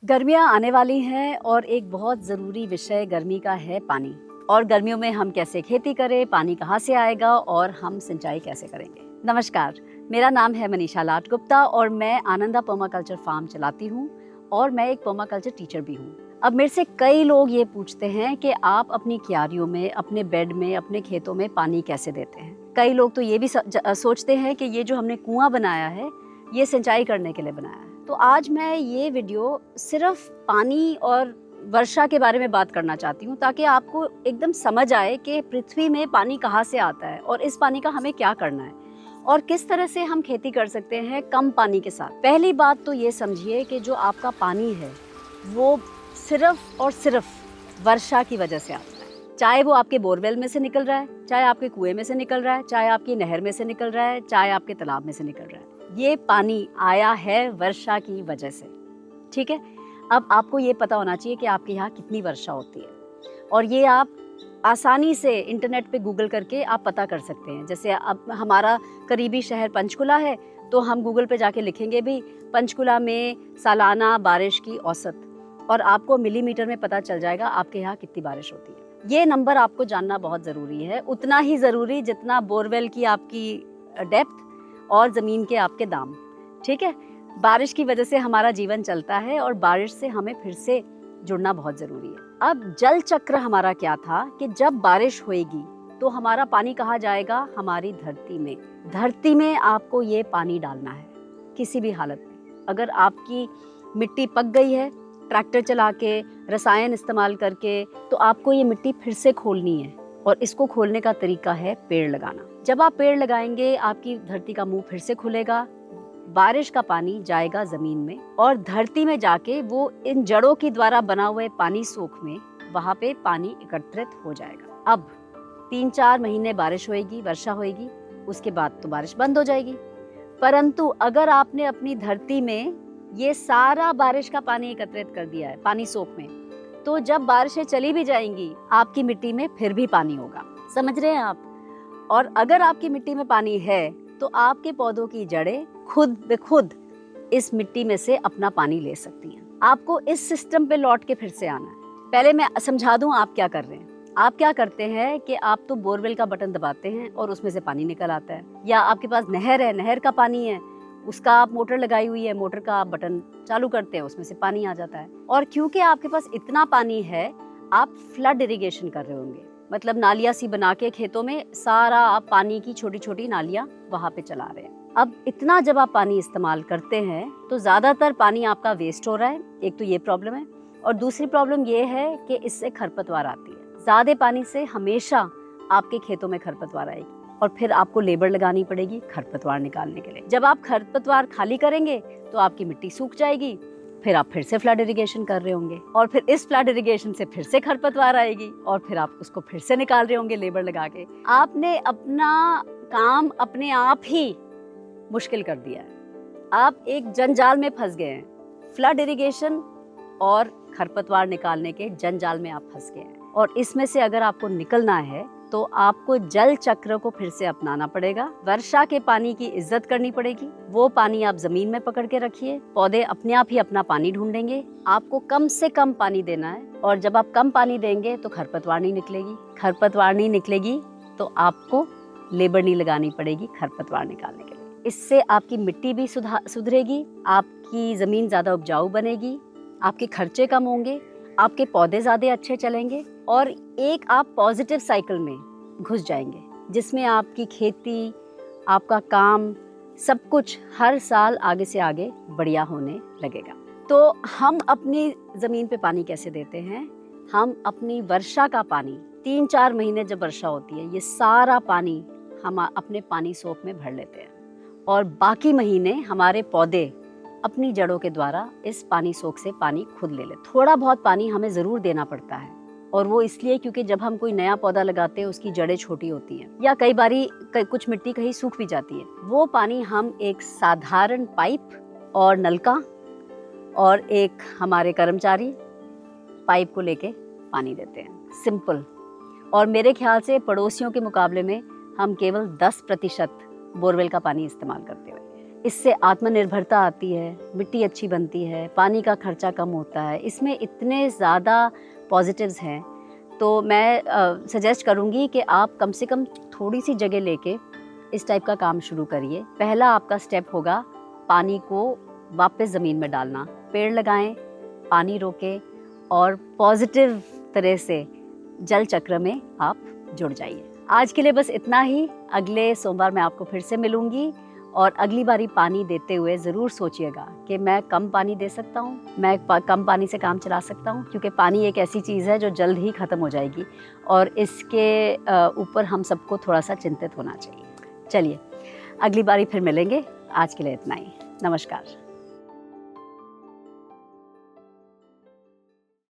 गर्मियाँ आने वाली हैं और एक बहुत ज़रूरी विषय गर्मी का है पानी। और गर्मियों में हम कैसे खेती करें, पानी कहाँ से आएगा और हम सिंचाई कैसे करेंगे। नमस्कार, मेरा नाम है मनीषा लाट गुप्ता और मैं आनंदा पर्माकल्चर फार्म चलाती हूँ और मैं एक पर्माकल्चर टीचर भी हूँ। अब मेरे से कई लोग ये पूछते हैं कि आप अपनी क्यारियों में, अपने बेड में, अपने खेतों में पानी कैसे देते हैं। कई लोग तो ये भी सोचते हैं कि ये जो हमने कुआं बनाया है ये सिंचाई करने के लिए बनाया है। तो आज मैं ये वीडियो सिर्फ पानी और वर्षा के बारे में बात करना चाहती हूँ ताकि आपको एकदम समझ आए कि पृथ्वी में पानी कहाँ से आता है और इस पानी का हमें क्या करना है और किस तरह से हम खेती कर सकते हैं कम पानी के साथ। पहली बात तो ये समझिए कि जो आपका पानी है वो सिर्फ और सिर्फ वर्षा की वजह से आता है। चाहे वो आपके बोरवेल में से निकल रहा है, चाहे आपके कुएं में से निकल रहा है, चाहे आपकी नहर में से निकल रहा है, चाहे आपके तालाब में से निकल रहा है, ये पानी आया है वर्षा की वजह से। ठीक है, अब आपको ये पता होना चाहिए कि आपके यहाँ कितनी वर्षा होती है और ये आप आसानी से इंटरनेट पे गूगल करके आप पता कर सकते हैं। जैसे अब हमारा करीबी शहर पंचकुला है तो हम गूगल पे जाके लिखेंगे भी पंचकुला में सालाना बारिश की औसत और आपको मिलीमीटर में पता चल जाएगा आपके यहाँ कितनी बारिश होती है। ये नंबर आपको जानना बहुत ज़रूरी है, उतना ही ज़रूरी जितना बोरवेल की आपकी डेप्थ और ज़मीन के आपके दाम। ठीक है, बारिश की वजह से हमारा जीवन चलता है और बारिश से हमें फिर से जुड़ना बहुत ज़रूरी है। अब जल चक्र हमारा क्या था कि जब बारिश होएगी तो हमारा पानी कहाँ जाएगा, हमारी धरती में। धरती में आपको ये पानी डालना है किसी भी हालत में। अगर आपकी मिट्टी पक गई है ट्रैक्टर चला के, रसायन इस्तेमाल करके, तो आपको ये मिट्टी फिर से खोलनी है और इसको खोलने का तरीका है पेड़ लगाना। जब आप पेड़ लगाएंगे आपकी धरती का मुंह फिर से खुलेगा, बारिश का पानी जाएगा जमीन में और धरती में जाके वो इन जड़ों के द्वारा बना हुए पानी सोख में वहां पे पानी एकत्रित हो जाएगा। अब 3-4 महीने बारिश होएगी, वर्षा होएगी, उसके बाद तो बारिश बंद हो जाएगी। परंतु अगर आपने अपनी धरती में ये सारा बारिश का पानी एकत्रित कर दिया है पानी सोख में, तो जब बारिशें चली भी जाएंगी आपकी मिट्टी में फिर भी पानी होगा। समझ रहे हैं आप? और अगर आपकी मिट्टी में पानी है तो आपके पौधों की जड़ें खुद ब खुद इस मिट्टी में से अपना पानी ले सकती हैं। आपको इस सिस्टम पे लौट के फिर से आना है। पहले मैं समझा दूं आप क्या कर रहे हैं। आप क्या करते हैं कि आप तो बोरवेल का बटन दबाते हैं और उसमें से पानी निकल आता है, या आपके पास नहर है, नहर का पानी है, उसका आप मोटर लगाई हुई है, मोटर का आप बटन चालू करते हैं, उसमें से पानी आ जाता है। और क्योंकि आपके पास इतना पानी है आप फ्लड इरिगेशन कर रहे होंगे, मतलब नालियाँ सी बना के खेतों में सारा आप पानी की छोटी छोटी नालियाँ वहाँ पे चला रहे हैं। अब इतना जब आप पानी इस्तेमाल करते हैं तो ज़्यादातर पानी आपका वेस्ट हो रहा है। एक तो ये प्रॉब्लम है और दूसरी प्रॉब्लम ये है कि इससे खरपतवार आती है। ज़्यादा पानी से हमेशा आपके खेतों में खरपतवार आएगी और फिर आपको लेबर लगानी पड़ेगी खरपतवार निकालने के लिए। जब आप खरपतवार खाली करेंगे तो आपकी मिट्टी सूख जाएगी, फिर आप फिर से फ्लड इरिगेशन कर रहे होंगे और फिर इस फ्लड इरिगेशन से फिर से खरपतवार आएगी और फिर आप उसको फिर से निकाल रहे होंगे लेबर लगा के। आपने अपना काम अपने आप ही मुश्किल कर दिया है। आप एक जंजाल में फंस गए हैं, फ्लड इरिगेशन और खरपतवार निकालने के जंजाल में आप फंस गए हैं। और इसमें से अगर आपको निकलना है तो आपको जल चक्र को फिर से अपनाना पड़ेगा। वर्षा के पानी की इज्जत करनी पड़ेगी। वो पानी आप जमीन में पकड़ के रखिए, पौधे अपने आप ही अपना पानी ढूंढेंगे। आपको कम से कम पानी देना है और जब आप कम पानी देंगे तो खरपतवार नहीं निकलेगी। खरपतवार नहीं निकलेगी तो आपको लेबर नहीं लगानी पड़ेगी खरपतवार निकालने के लिए। इससे आपकी मिट्टी भी सुधरेगी, आपकी जमीन ज्यादा उपजाऊ बनेगी, आपके खर्चे कम होंगे, आपके पौधे ज़्यादा अच्छे चलेंगे और एक आप पॉजिटिव साइकिल में घुस जाएंगे जिसमें आपकी खेती, आपका काम, सब कुछ हर साल आगे से आगे बढ़िया होने लगेगा। तो हम अपनी ज़मीन पे पानी कैसे देते हैं? हम अपनी वर्षा का पानी 3-4 महीने जब वर्षा होती है ये सारा पानी हम अपने पानी सोख में भर लेते हैं और बाकी महीने हमारे पौधे अपनी जड़ों के द्वारा इस पानी सोख से पानी खुद ले ले। थोड़ा बहुत पानी हमें ज़रूर देना पड़ता है और वो इसलिए क्योंकि जब हम कोई नया पौधा लगाते हैं उसकी जड़ें छोटी होती हैं या कई बारी कुछ मिट्टी कहीं सूख भी जाती है। वो पानी हम एक साधारण पाइप और नलका और एक हमारे कर्मचारी पाइप को लेके पानी देते हैं, सिंपल। और मेरे ख्याल से पड़ोसियों के मुकाबले में हम केवल 10% बोरवेल का पानी इस्तेमाल करते हुए। इससे आत्मनिर्भरता आती है, मिट्टी अच्छी बनती है, पानी का खर्चा कम होता है। इसमें इतने ज़्यादा पॉजिटिव्स हैं, तो मैं सजेस्ट करूँगी कि आप कम से कम थोड़ी सी जगह लेके इस टाइप का काम शुरू करिए। पहला आपका स्टेप होगा पानी को वापस ज़मीन में डालना। पेड़ लगाएं, पानी रोकें और पॉजिटिव तरह से जल चक्र में आप जुड़ जाइए। आज के लिए बस इतना ही। अगले सोमवार मैं आपको फिर से मिलूंगी और अगली बारी पानी देते हुए ज़रूर सोचिएगा कि मैं कम पानी दे सकता हूँ, मैं कम पानी से काम चला सकता हूँ, क्योंकि पानी एक ऐसी चीज़ है जो जल्द ही ख़त्म हो जाएगी और इसके ऊपर हम सबको थोड़ा सा चिंतित होना चाहिए। चलिए, अगली बारी फिर मिलेंगे। आज के लिए इतना ही। नमस्कार।